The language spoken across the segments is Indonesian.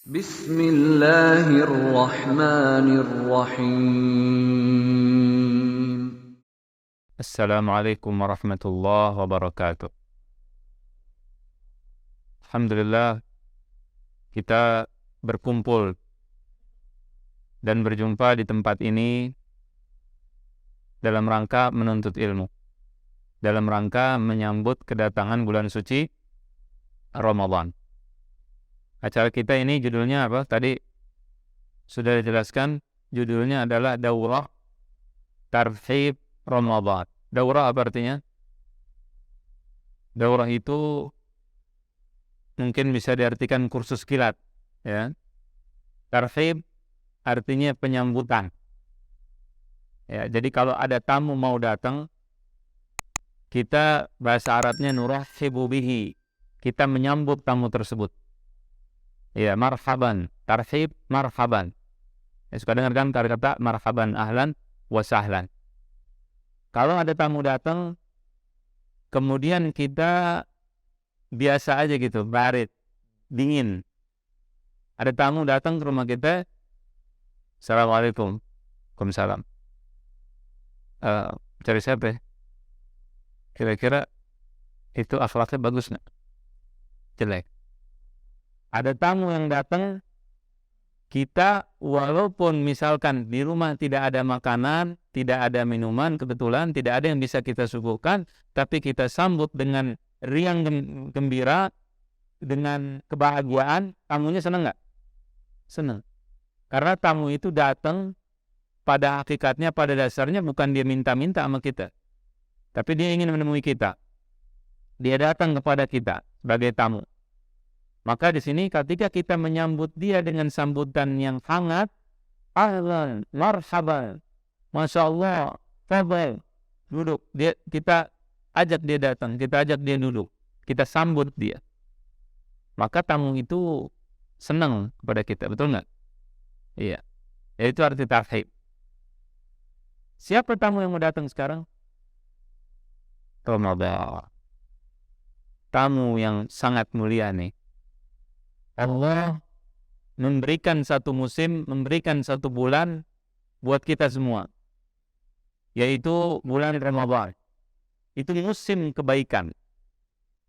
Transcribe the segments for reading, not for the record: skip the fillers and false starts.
Bismillahirrahmanirrahim. Assalamualaikum warahmatullahi wabarakatuh. Alhamdulillah kita berkumpul dan berjumpa di tempat ini dalam rangka menuntut ilmu, dalam rangka menyambut kedatangan bulan suci Ramadan. Acara kita ini judulnya apa? Tadi sudah dijelaskan, judulnya adalah Daurah Tarhib Ramadan. Daurah apa artinya? Daurah itu mungkin bisa diartikan kursus kilat, ya. Tarhib artinya penyambutan. Ya, jadi kalau ada tamu mau datang, kita bahasa Arabnya nurahhibu bihi. Kita menyambut tamu tersebut. Ya, marhaban, tarhib marhaban. Ya, suka dengar kan kata marhaban ahlan wa sahlan. Kalau ada tamu datang, kemudian kita biasa aja gitu, barid, dingin. Ada tamu datang ke rumah kita, Assalamualaikum. Waalaikumsalam. Cari siapa ya? Kira-kira itu akhlaknya bagus nggak? Jelek. Ada tamu yang datang, kita walaupun misalkan di rumah tidak ada makanan, tidak ada minuman, kebetulan tidak ada yang bisa kita suguhkan, tapi kita sambut dengan riang gembira, dengan kebahagiaan, tamunya senang nggak? Senang. Karena tamu itu datang pada hakikatnya, pada dasarnya bukan dia minta-minta sama kita, tapi dia ingin menemui kita. Dia datang kepada kita sebagai tamu. Maka di sini ketika kita menyambut dia dengan sambutan yang hangat, ahlan, marhaban, masya Allah, fadhil, duduk. Kita ajak dia datang, kita ajak dia duduk, kita sambut dia. Maka tamu itu senang kepada kita, betul nggak? Iya. Itu arti tarhib. Siapa tamu yang mau datang sekarang? Ramadan. Tamu yang sangat mulia nih. Allah memberikan satu musim, memberikan satu bulan buat kita semua, yaitu bulan Ramadan. Itu musim kebaikan.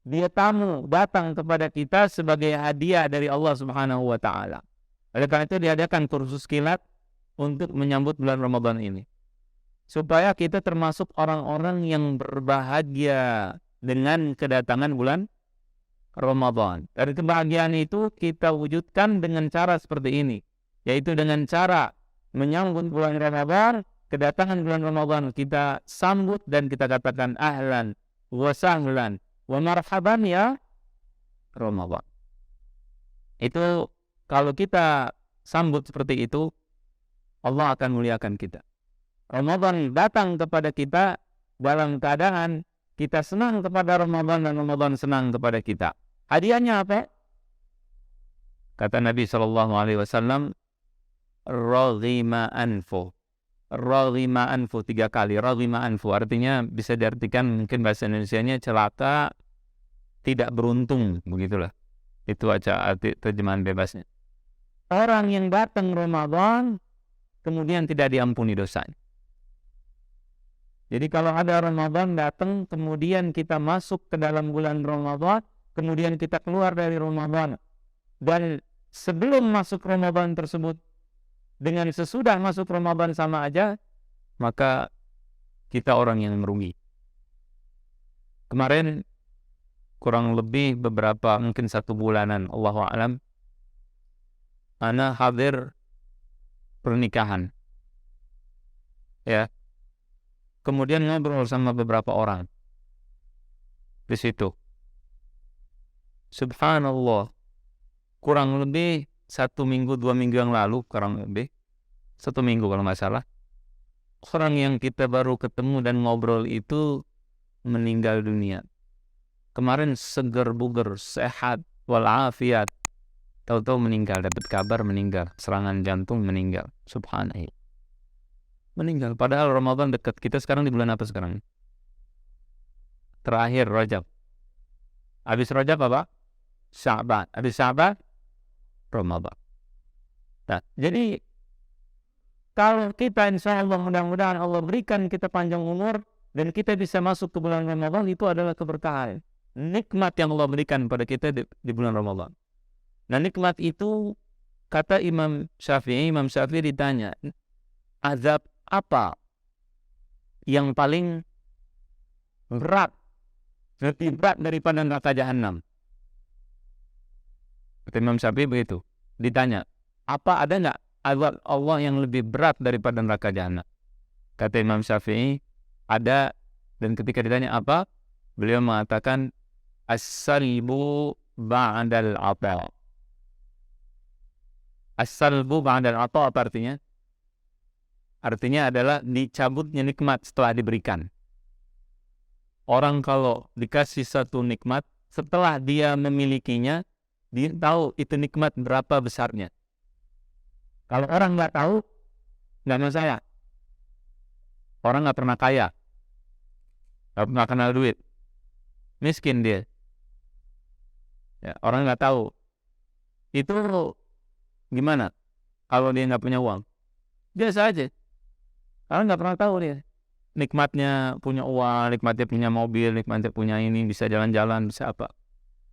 Dia tamu datang kepada kita sebagai hadiah dari Allah Subhanahu wa Ta'ala. Oleh karena itu diadakan kursus kilat untuk menyambut bulan Ramadan ini, supaya kita termasuk orang-orang yang berbahagia dengan kedatangan bulan Ramadan. Dari kebahagiaan itu kita wujudkan dengan cara seperti ini, yaitu dengan cara menyambut bulan Ramadan, kedatangan bulan Ramadan kita sambut dan kita katakan ahlan wa sahlan wa marhaban ya Ramadan. Itu kalau kita sambut seperti itu, Allah akan muliakan kita. Ramadan datang kepada kita dalam keadaan kita senang kepada Ramadan dan Ramadan senang kepada kita. Hadiahnya apa? Kata Nabi SAW, raghima anfu. Raghima anfu 3 kali. Raghima anfu artinya bisa diartikan mungkin bahasa Indonesianya celaka, tidak beruntung, begitulah. Itu aja arti terjemahan bebasnya. Orang yang datang Ramadan kemudian tidak diampuni dosanya. Jadi kalau ada Ramadan datang, kemudian kita masuk ke dalam bulan Ramadan, kemudian kita keluar dari Ramadan, dan sebelum masuk Ramadan tersebut dengan sesudah masuk Ramadan sama aja, maka kita orang yang merugi. Kemarin kurang lebih beberapa, mungkin 1 bulanan, Allahu a'lam, ana hadir pernikahan, ya. Kemudian ngobrol sama beberapa orang di situ. Subhanallah, kurang lebih 1 minggu, 2 minggu yang lalu, kurang lebih 1 minggu kalau nggak salah, orang yang kita baru ketemu dan ngobrol itu meninggal dunia. Kemarin seger buger, sehat, walafiat, tahu-tahu meninggal, dapat kabar meninggal, serangan jantung meninggal. Subhanallah. Meninggal. Padahal Ramadan dekat. Kita sekarang di bulan apa sekarang? Terakhir Rajab. Habis Rajab apa? Sya'ban. Habis Sya'ban Ramadan. Nah, jadi kalau kita insya Allah mudah-mudahan Allah berikan kita panjang umur dan kita bisa masuk ke bulan Ramadan, itu adalah keberkahan. Nikmat yang Allah berikan pada kita di bulan Ramadan. Nah, nikmat itu kata Imam Syafi'i ditanya, azab apa yang paling berat, lebih berat daripada neraka jahanam? Kata Imam Syafi'i begitu. Ditanya, apa ada nggak azab Allah yang lebih berat daripada neraka jahanam? Kata Imam Syafi'i, ada. Dan ketika ditanya apa, beliau mengatakan as-salbu ba'dal ata. As-salbu ba'dal ata apa artinya? Artinya adalah dicabutnya nikmat setelah diberikan. Orang kalau dikasih satu nikmat, setelah dia memilikinya, dia tahu itu nikmat berapa besarnya. Kalau orang nggak tahu, nggak masalah. Orang nggak pernah kaya, nggak kenal duit, miskin dia. Ya, orang nggak tahu. Itu gimana? Kalau dia nggak punya uang, biasa aja. Orang nggak pernah tahu dia. Nikmatnya punya uang, nikmatnya punya mobil, nikmatnya punya ini, bisa jalan-jalan, bisa apa.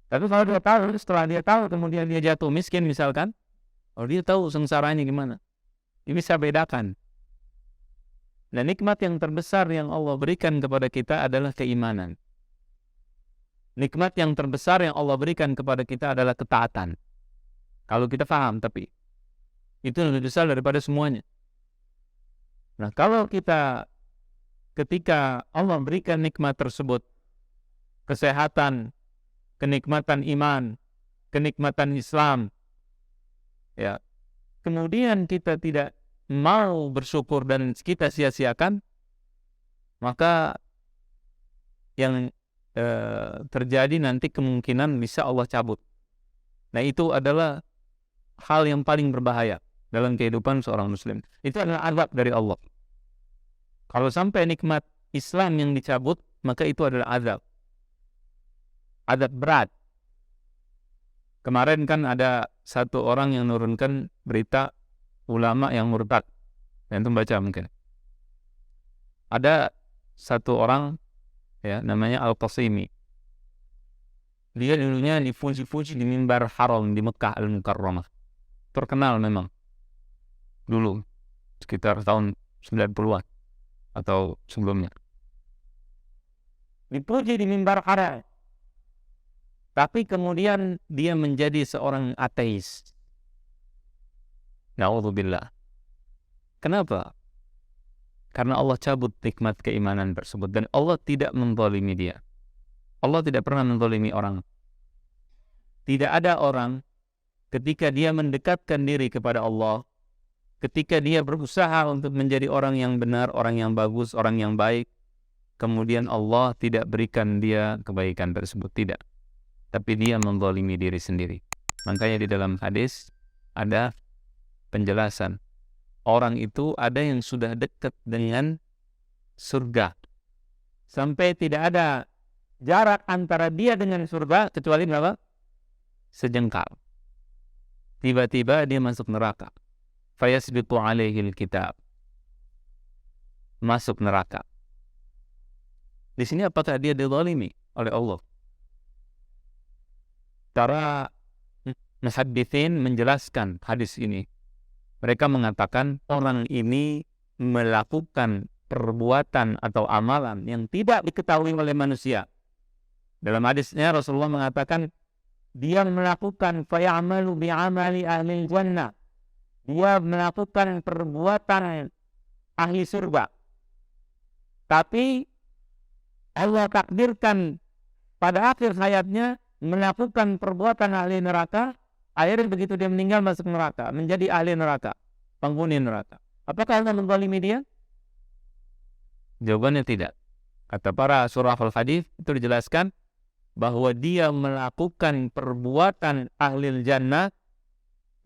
Tapi kalau dia tahu, setelah dia tahu, kemudian dia jatuh miskin misalkan, kalau dia tahu sengsaranya gimana, dia bisa bedakan. Dan nikmat yang terbesar yang Allah berikan kepada kita adalah keimanan. Nikmat yang terbesar yang Allah berikan kepada kita adalah ketaatan. Kalau kita paham, tapi itu lebih besar daripada semuanya. Nah, kalau kita ketika Allah berikan nikmat tersebut, kesehatan, kenikmatan iman, kenikmatan Islam, ya, kemudian kita tidak mau bersyukur dan kita sia-siakan, maka yang terjadi nanti kemungkinan bisa Allah cabut. Nah, itu adalah hal yang paling berbahaya dalam kehidupan seorang muslim. Itu adalah azab dari Allah. Kalau sampai nikmat Islam yang dicabut, maka itu adalah azab. Azab berat. Kemarin kan ada satu orang yang menurunkan berita ulama yang murtad. Yang baca mungkin. Ada satu orang, ya, namanya Al-Qasimi. Dia dulunya dipuji-puji di mimbar haram di Mekah Al-Mukarramah. Terkenal memang. Dulu, sekitar tahun 90-an atau sebelumnya. Dipuji di mimbar haram. Tapi kemudian dia menjadi seorang ateis. Na'udzubillah. Kenapa? Karena Allah cabut nikmat keimanan tersebut. Dan Allah tidak menzalimi dia. Allah tidak pernah menzalimi orang. Tidak ada orang ketika dia mendekatkan diri kepada Allah, ketika dia berusaha untuk menjadi orang yang benar, orang yang bagus, orang yang baik, kemudian Allah tidak berikan dia kebaikan tersebut. Tidak. Tapi dia menzalimi diri sendiri. Makanya di dalam hadis ada penjelasan. Orang itu ada yang sudah dekat dengan surga. Sampai tidak ada jarak antara dia dengan surga kecuali berapa? Sejengkal. Tiba-tiba dia masuk neraka. Fayasbiqu alaihil kitab. Masuk neraka. Di sini apakah dia dizalimi oleh Allah? Para muhadditsin menjelaskan hadis ini. Mereka mengatakan orang ini melakukan perbuatan atau amalan yang tidak diketahui oleh manusia. Dalam hadisnya Rasulullah mengatakan dia melakukan fayamalu bi'amali ahli jannah. Dia melakukan perbuatan ahli surga. Tapi Allah takdirkan pada akhir hayatnya melakukan perbuatan ahli neraka. Akhirnya begitu dia meninggal masuk neraka, menjadi ahli neraka, penghuni neraka. Apakah Allah menzalimi dia? Jawabannya tidak. Kata para surahul hadis itu dijelaskan bahwa dia melakukan perbuatan ahli jannah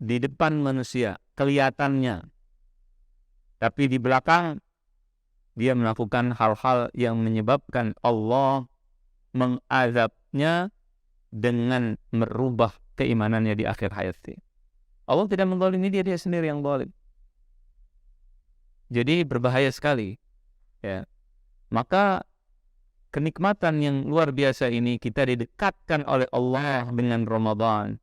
di depan manusia, kelihatannya. Tapi di belakang dia melakukan hal-hal yang menyebabkan Allah mengazabnya dengan merubah keimanannya di akhir hayatnya. Allah tidak menzalimi dia sendiri yang zalim. Jadi berbahaya sekali. Ya. Maka kenikmatan yang luar biasa ini kita didekatkan oleh Allah dengan Ramadan.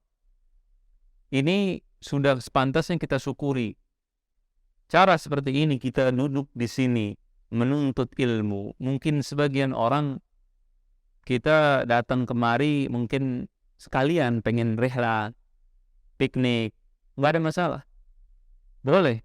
Ini sudah sepantasnya kita syukuri. Cara seperti ini kita duduk di sini menuntut ilmu. Mungkin sebagian orang kita datang kemari mungkin sekalian pengen rehla, piknik, nggak ada masalah. Boleh.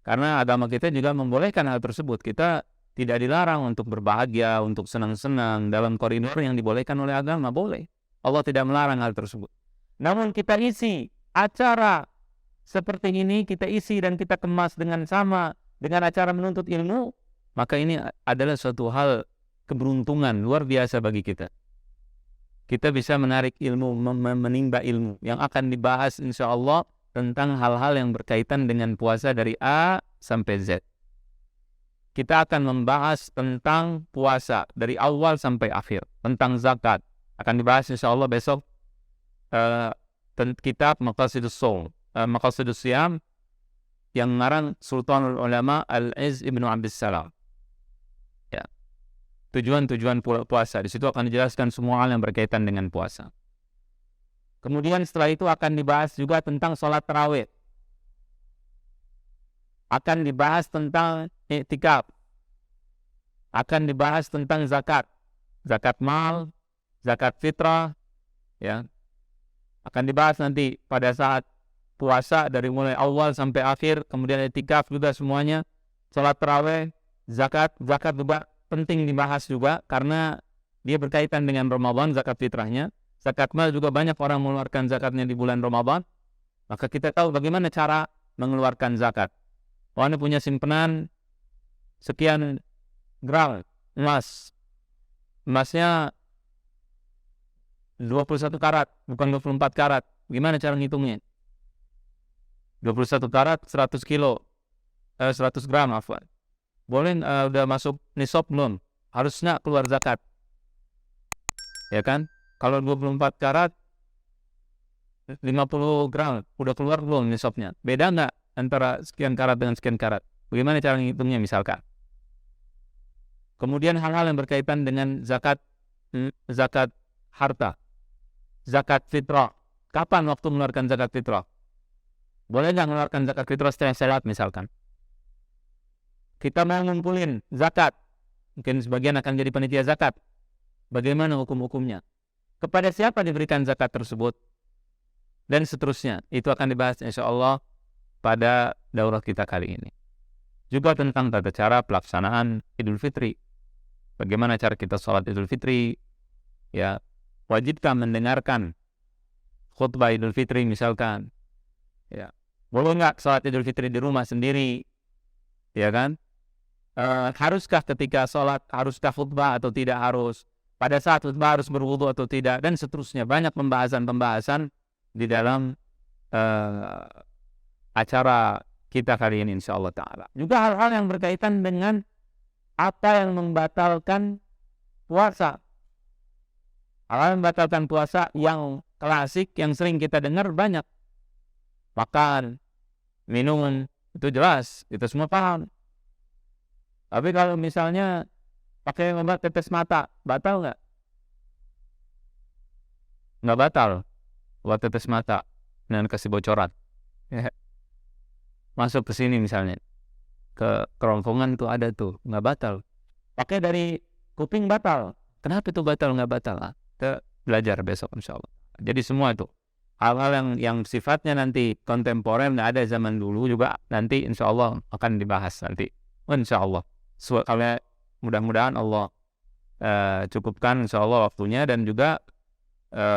Karena agama kita juga membolehkan hal tersebut. Kita tidak dilarang untuk berbahagia, untuk senang-senang dalam koridor yang dibolehkan oleh agama. Boleh. Allah tidak melarang hal tersebut. Namun kita isi acara seperti ini, kita isi dan kita kemas dengan sama dengan acara menuntut ilmu, maka ini adalah suatu hal keberuntungan luar biasa bagi kita. Kita bisa menarik ilmu, menimba ilmu yang akan dibahas insya Allah tentang hal-hal yang berkaitan dengan puasa dari A sampai Z. Kita akan membahas tentang puasa dari awal sampai akhir, tentang zakat. Akan dibahas insya Allah besok kitab Maqasidus Shaum, Maqasidus Shiyam yang mengarang Sultanul Ulama Al-Izz Ibnu Abdussalam. Ya. Tujuan-tujuan puasa. Di situ akan dijelaskan semua hal yang berkaitan dengan puasa. Kemudian setelah itu akan dibahas juga tentang sholat tarawih. Akan dibahas tentang i'tikaf. Akan dibahas tentang zakat. Zakat mal, zakat fitrah. Ya. Akan dibahas nanti pada saat puasa dari mulai awal sampai akhir, kemudian i'tikaf juga semuanya, sholat tarawih, zakat juga penting dibahas juga karena dia berkaitan dengan Ramadan, zakat fitrahnya. Zakat mal juga banyak orang mengeluarkan zakatnya di bulan Ramadan. Maka kita tahu bagaimana cara mengeluarkan zakat. Anda punya simpenan sekian gram emas. Emasnya 21 karat, bukan 24 karat. Gimana cara ngitungnya? 21 karat 100 kilo 100 gram afwan. Boleh udah masuk nisab belum? Harusnya keluar zakat. Ya kan? Kalau 24 karat 50 gram udah keluar belum nisabnya? Beda nggak antara sekian karat dengan sekian karat? Bagaimana cara ngitungnya misalkan? Kemudian hal-hal yang berkaitan dengan zakat harta. Zakat fitrah. Kapan waktu mengeluarkan zakat fitrah? Boleh nggak mengeluarkan zakat fitrah setelah salat misalkan? Kita mau ngumpulin zakat. Mungkin sebagian akan jadi panitia zakat. Bagaimana hukum-hukumnya? Kepada siapa diberikan zakat tersebut? Dan seterusnya. Itu akan dibahas insya Allah pada daurah kita kali ini. Juga tentang tata cara pelaksanaan Idul Fitri. Bagaimana cara kita sholat Idul Fitri? Ya, wajibkah mendengarkan khutbah Idul Fitri misalkan? Ya, boleh nggak sholat Idul Fitri di rumah sendiri? Ya kan? Haruskah ketika sholat, haruskah khutbah atau tidak harus? Pada saat khutbah harus berwudu atau tidak? Dan seterusnya. Banyak pembahasan-pembahasan di dalam acara kita kali ini insya Allah ta'ala. Juga hal-hal yang berkaitan dengan apa yang membatalkan puasa. Hal-hal yang membatalkan puasa yang klasik, yang sering kita dengar banyak. Makan, minum, itu jelas, itu semua paham. Tapi kalau misalnya pakai obat tetes mata, batal nggak? Nggak batal. Obat tetes mata dengan kasih bocoran. Masuk ke sini misalnya, ke kerongkongan tuh ada tuh, nggak batal. Pakai dari kuping batal. Kenapa itu batal nggak batal? Kita belajar besok insya Allah. Jadi semua itu hal-hal yang sifatnya nanti kontemporer, nggak ada zaman dulu juga nanti insya Allah akan dibahas nanti. Insya Allah. Kalau mudah-mudahan Allah cukupkan insya Allah waktunya dan juga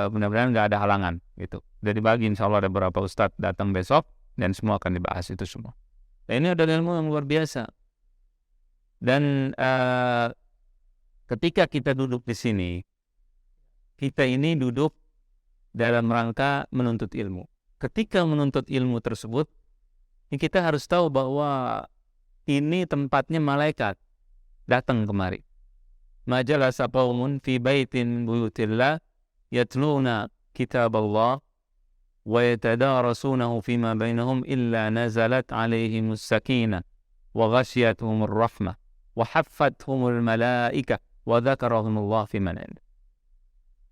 mudah-mudahan nggak ada halangan gitu. Jadi bagi insya Allah ada beberapa ustadz datang besok dan semua akan dibahas itu semua. Dan ini adalah ilmu yang luar biasa. Dan ketika kita duduk di sini, kita ini duduk dalam rangka menuntut ilmu. Ketika menuntut ilmu tersebut, kita harus tahu bahwa ini tempatnya malaikat datang kemari. Majalasa qaumun fi baitin buyutillah yatluna kitab Allah wa yatadarasunahu fima bainahum illa nazalat alaihimus sakinah wa ghasyiyatuhumur rahmah wa haffathumul malaikah wa dzakarahumullah fi man indah.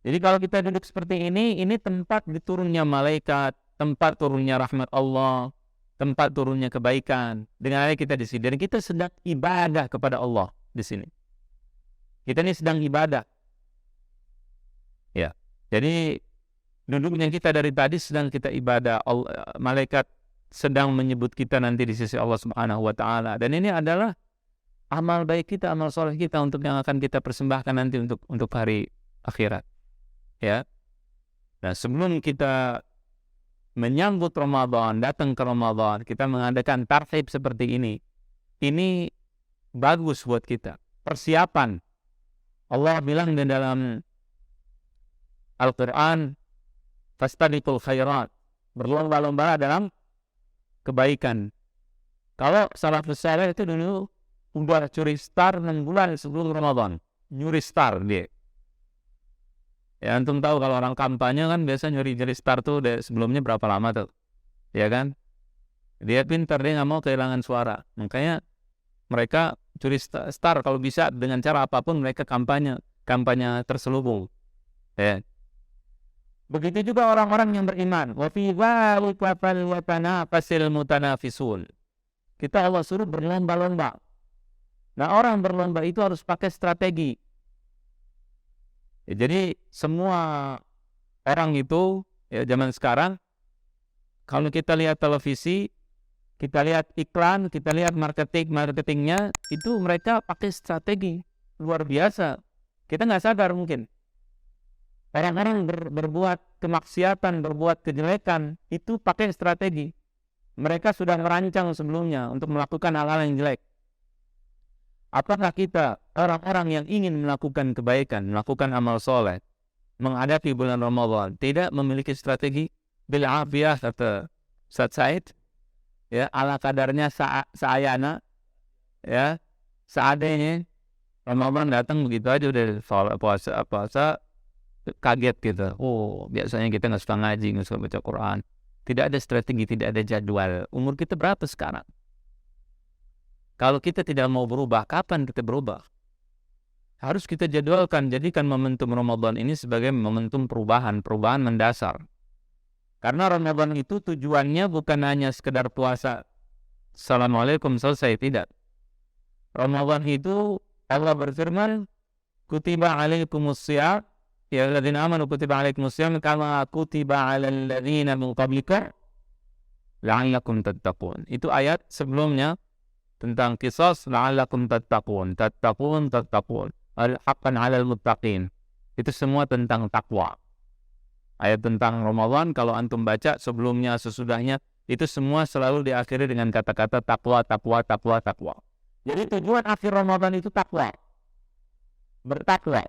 Jadi kalau kita duduk seperti ini tempat diturunnya malaikat, tempat turunnya rahmat Allah, tempat turunnya kebaikan. Dengan adanya kita di sini, dan kita sedang ibadah kepada Allah di sini. Kita ini sedang ibadah. Ya, jadi duduknya kita dari tadi sedang kita ibadah. Malaikat sedang menyebut kita nanti di sisi Allah Subhanahu wa taala. Dan ini adalah amal baik kita, amal soleh kita untuk yang akan kita persembahkan nanti untuk hari akhirat. Ya. Nah, sebelum kita menyambut Ramadan, datang ke Ramadan, kita mengadakan tarhib seperti ini. Ini bagus buat kita. Persiapan. Allah bilang di dalam Al-Quran, fastabiqul khairat, berlomba-lomba dalam kebaikan. Kalau salafus saleh itu dulu udah curi star 6 bulan sebelum Ramadan, nyuri star dia. Ya, antum tahu kalau orang kampanye kan biasa nyuri star tuh sebelumnya berapa lama tuh, ya kan? Dia pintar, dia nggak mau kehilangan suara, makanya mereka curi star kalau bisa dengan cara apapun mereka kampanye terselubung. Ya. Begitu juga orang-orang yang beriman. Wa fi dzalika falyatanafasil mutanafisun. Kita Allah suruh berlomba-lomba. Nah, orang berlomba itu harus pakai strategi. Ya, jadi semua orang itu ya zaman sekarang kalau kita lihat televisi, kita lihat iklan, kita lihat marketingnya, itu mereka pakai strategi luar biasa. Kita nggak sadar mungkin. Orang-orang berbuat kemaksiatan, berbuat kejelekan, itu pakai strategi. Mereka sudah merancang sebelumnya untuk melakukan hal-hal yang jelek. Apakah kita, orang-orang yang ingin melakukan kebaikan, melakukan amal soleh, menghadapi bulan Ramadan, tidak memiliki strategi? Bil'afiyah, kata Ustaz Said, ya, ala kadarnya seayana, ya, seadanya. Ramadan datang begitu aja udah puasa, kaget gitu. Oh, biasanya kita nggak suka ngaji, nggak suka baca Quran. Tidak ada strategi, tidak ada jadwal. Umur kita berapa sekarang? Kalau kita tidak mau berubah, kapan kita berubah? Harus kita jadwalkan, jadikan momentum Ramadan ini sebagai momentum perubahan mendasar. Karena Ramadan itu tujuannya bukan hanya sekedar puasa, Assalamualaikum, selesai, tidak. Ramadan itu Allah berfirman, kutiba alaikumus syiyam, ya alladzina amanu kutiba alaikumus syiyam kama kutiba alal ladzina min qablikum la'allakum tattaqun. Itu ayat sebelumnya tentang qisas la'allakum tattaqun. Haqqan 'alal muttaqin. Itu semua tentang takwa. Ayat tentang Ramadan kalau antum baca sebelumnya, sesudahnya, itu semua selalu diakhiri dengan kata-kata takwa. Jadi tujuan akhir Ramadan itu takwa. Bertakwa.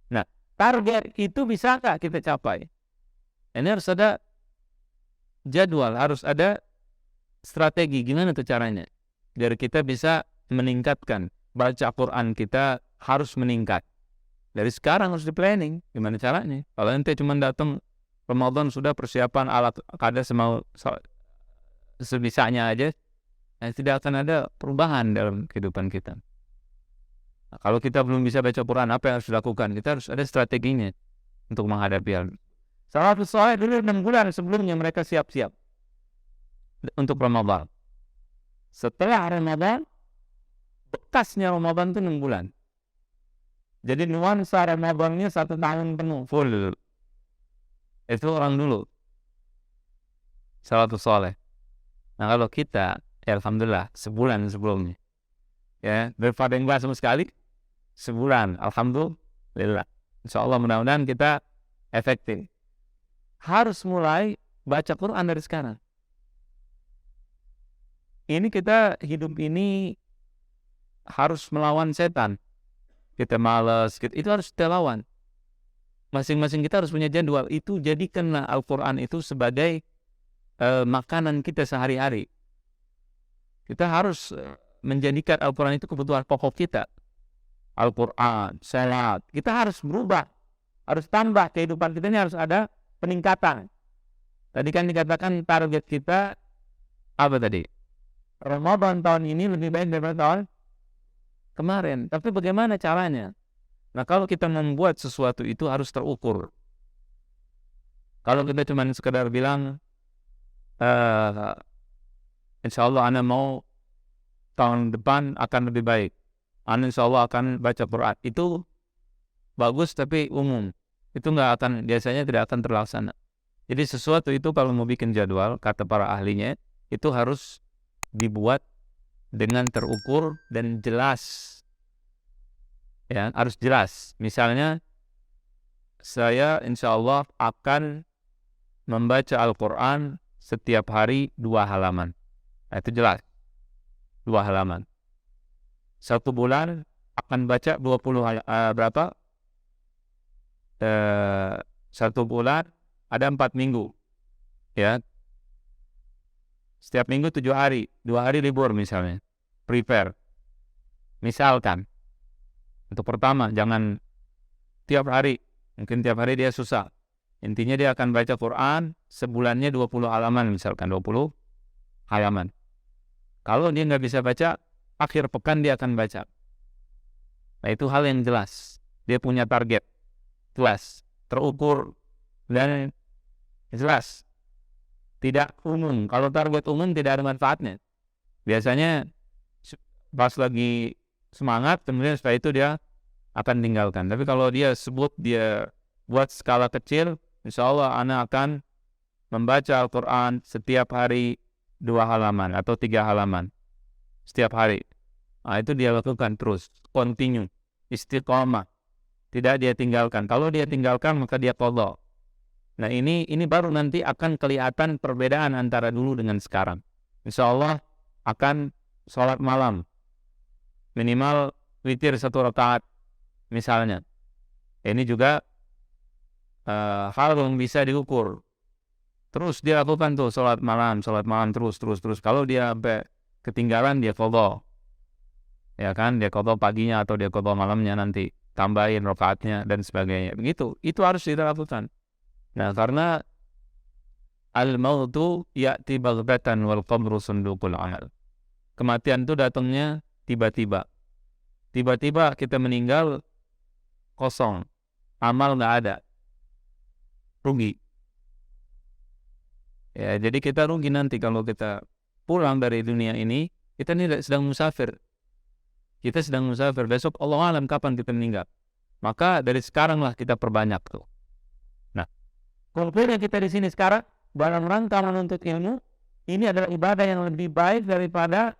Nah, target itu bisa nggak kita capai? Ini harus ada jadwal, harus ada strategi. Gimana tuh caranya? Biar kita bisa meningkatkan. Baca Quran kita harus meningkat. Dari sekarang harus di planning. Gimana caranya? Kalau ente cuma datang Ramadan sudah persiapan alat kada sebisanya aja, tidak akan ada perubahan dalam kehidupan kita. Nah, kalau kita belum bisa baca Quran, apa yang harus dilakukan? Kita harus ada strateginya untuk menghadapi hal. Salafus saleh dulu 6 bulan sebelumnya mereka siap-siap untuk Ramadan. Setelah Ramadan, bekasnya Ramadan itu 6 bulan. Jadi nuansa Ramadannya 1 tahun penuh, full. Itu orang dulu. Salafus saleh. Nah, kalau kita, ya alhamdulillah, sebulan sebelumnya. Ya, daripada enggak sama sekali, sebulan, alhamdulillah. Insyaallah mudah-mudahan kita efektif. Harus mulai baca Quran dari sekarang. Ini kita hidup ini harus melawan setan. Kita malas, itu harus kita lawan. Masing-masing kita harus punya jadwal. Itu jadikanlah Al-Quran itu sebagai makanan kita sehari-hari. Kita harus menjadikan Al-Quran itu kebutuhan pokok kita. Al-Quran, salat. Kita harus berubah. Harus tambah kehidupan kita ini harus ada peningkatan. Tadi kan dikatakan target kita apa tadi? Ramadan tahun ini lebih baik daripada tahun kemarin. Tapi bagaimana caranya? Nah, kalau kita membuat sesuatu itu harus terukur. Kalau kita cuma sekedar bilang, insya Allah ana mau tahun depan akan lebih baik. Ana insya Allah akan baca Quran. Itu bagus tapi umum. Itu biasanya tidak akan terlaksana. Jadi sesuatu itu kalau mau bikin jadwal, kata para ahlinya, itu harus dibuat dengan terukur dan jelas. Ya, harus jelas. Misalnya, saya insya Allah akan membaca Al-Quran setiap hari 2 halaman. Nah, itu jelas. 2 halaman. 1 bulan akan baca 20 berapa? 1 bulan ada 4 minggu. Ya. Setiap minggu 7 hari. 2 hari libur misalnya. Prepare. Misalkan. Untuk pertama, jangan tiap hari. Mungkin tiap hari dia susah. Intinya dia akan baca Quran sebulannya 20 halaman misalkan. 20 halaman. Kalau dia nggak bisa baca, akhir pekan dia akan baca. Nah, itu hal yang jelas. Dia punya target. Jelas. Terukur. Dan jelas. Tidak umum. Kalau target umum tidak ada manfaatnya. Biasanya pas lagi semangat, kemudian setelah itu dia akan tinggalkan. Tapi kalau dia buat skala kecil, insya Allah anak akan membaca Al-Quran setiap hari 2 halaman atau 3 halaman setiap hari. Nah, itu dia lakukan terus, continue, istiqomah, tidak dia tinggalkan. Kalau dia tinggalkan maka dia qadha. Nah, ini baru nanti akan kelihatan perbedaan antara dulu dengan sekarang. Insya Allah akan sholat malam minimal witir 1 rakaat misalnya. Ini juga hal yang bisa diukur. Terus dia lakukan tuh sholat malam terus. Kalau dia sampai ketinggalan, dia qadha. Ya kan, dia qadha paginya atau dia qadha malamnya, nanti tambahin rakaatnya dan sebagainya. Begitu, itu harus kita lakukan. Nah, karena al-mautu ya'ti baghtatan wal qabru sunduqul amal. Kematian itu datangnya tiba-tiba. Tiba-tiba kita meninggal, kosong, amal nggak ada, rugi. Ya, jadi kita rugi nanti kalau kita pulang dari dunia ini. Kita ini sedang musafir. Kita sedang musafir. Besok Allah alam kapan kita meninggal. Maka dari sekaranglah kita perbanyak tuh. Nah, konkretnya kita di sini sekarang dalam rangka menuntut ilmu, ini adalah ibadah yang lebih baik daripada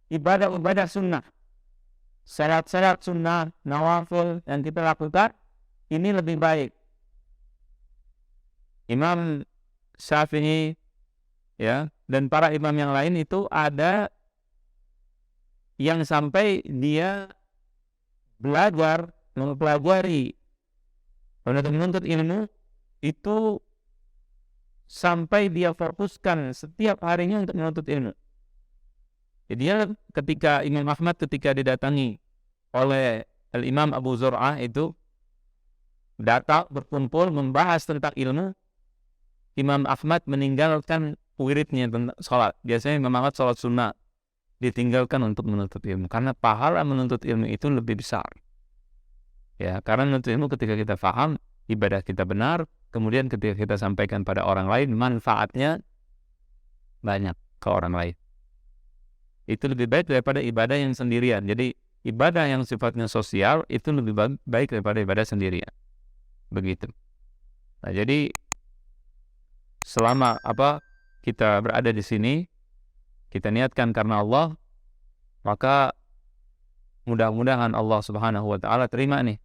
ibadah sunnah. Salat sunnah, nawafil yang kita lakukan, ini lebih baik. Imam Syafi'i, ya, dan para imam yang lain itu ada yang sampai dia belajar, mempelajari, menuntut ilmu itu sampai dia fokuskan setiap harinya untuk menuntut ilmu. Jadi dia ketika Imam Ahmad ketika didatangi oleh Al-Imam Abu Zur'ah itu datang berkumpul membahas tentang ilmu, Imam Ahmad meninggalkan wiridnya tentang sholat. Biasanya Imam Ahmad sholat sunnah ditinggalkan untuk menuntut ilmu, karena pahala menuntut ilmu itu lebih besar. Ya, karena menuntut ilmu ketika kita faham, ibadah kita benar, kemudian ketika kita sampaikan pada orang lain, manfaatnya banyak ke orang lain. Itu lebih baik daripada ibadah yang sendirian. Jadi ibadah yang sifatnya sosial itu lebih baik daripada ibadah sendirian. Begitu. Nah, jadi selama kita berada di sini, kita niatkan karena Allah, maka mudah-mudahan Allah Subhanahu wa taala terima nih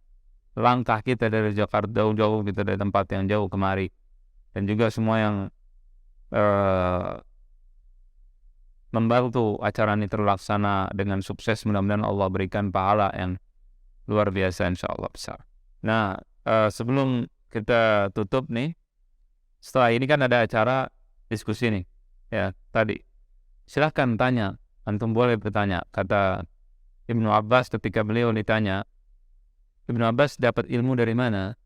langkah kita dari Jakarta jauh-jauh, kita dari tempat yang jauh kemari, dan juga semua yang membantu acara ini terlaksana dengan sukses. Mudah-mudahan Allah berikan pahala yang luar biasa insyaallah besar. Nah, sebelum kita tutup nih, setelah ini kan ada acara diskusi nih, ya tadi. Silahkan tanya, antum boleh bertanya. Kata Ibnu Abbas ketika beliau ditanya, Ibnu Abbas dapat ilmu dari mana?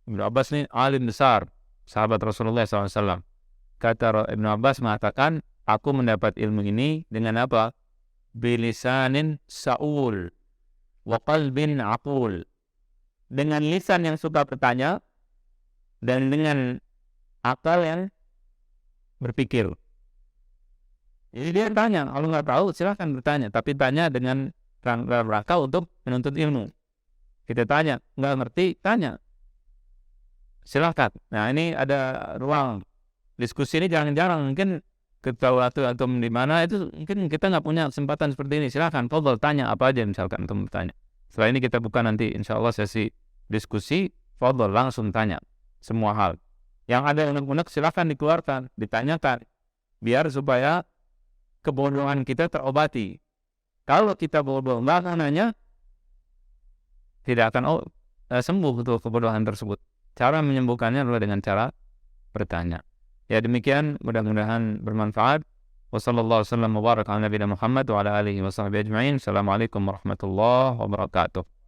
Ibnu Abbas ini alim besar, sahabat Rasulullah SAW. kata Ibnu Abbas mengatakan, aku mendapat ilmu ini dengan apa? Bilisanin sa'ul wa qalbin aqul. Dengan lisan yang suka bertanya dan dengan akal yang berpikir. Jadi dia tanya, kalau nggak tahu silahkan bertanya, tapi tanya dengan rangka untuk menuntut ilmu. Kita tanya, nggak ngerti, tanya. Silahkan. Nah, ini ada ruang diskusi ini jarang-jarang. Mungkin ketahui atau di mana itu mungkin kita nggak punya kesempatan seperti ini. Silahkan, fadhol, tanya apa aja misalkan untuk bertanya. Setelah ini kita buka nanti insya Allah sesi diskusi, fadhol langsung tanya semua hal. Yang ada yang unek-unek silahkan dikeluarkan, ditanyakan, biar supaya kebodohan kita terobati. Kalau kita bodoh nggak nanya, tidak akan sembuh untuk kebodohan tersebut. Cara menyembuhkannya adalah dengan cara bertanya. Ya demikian, mudah-mudahan bermanfaat. Wassallallahu wasallam wa baraka ala nabiyina Muhammad wa ala alihi wa sahbihi ajma'in. Assalamualaikum warahmatullahi wabarakatuh.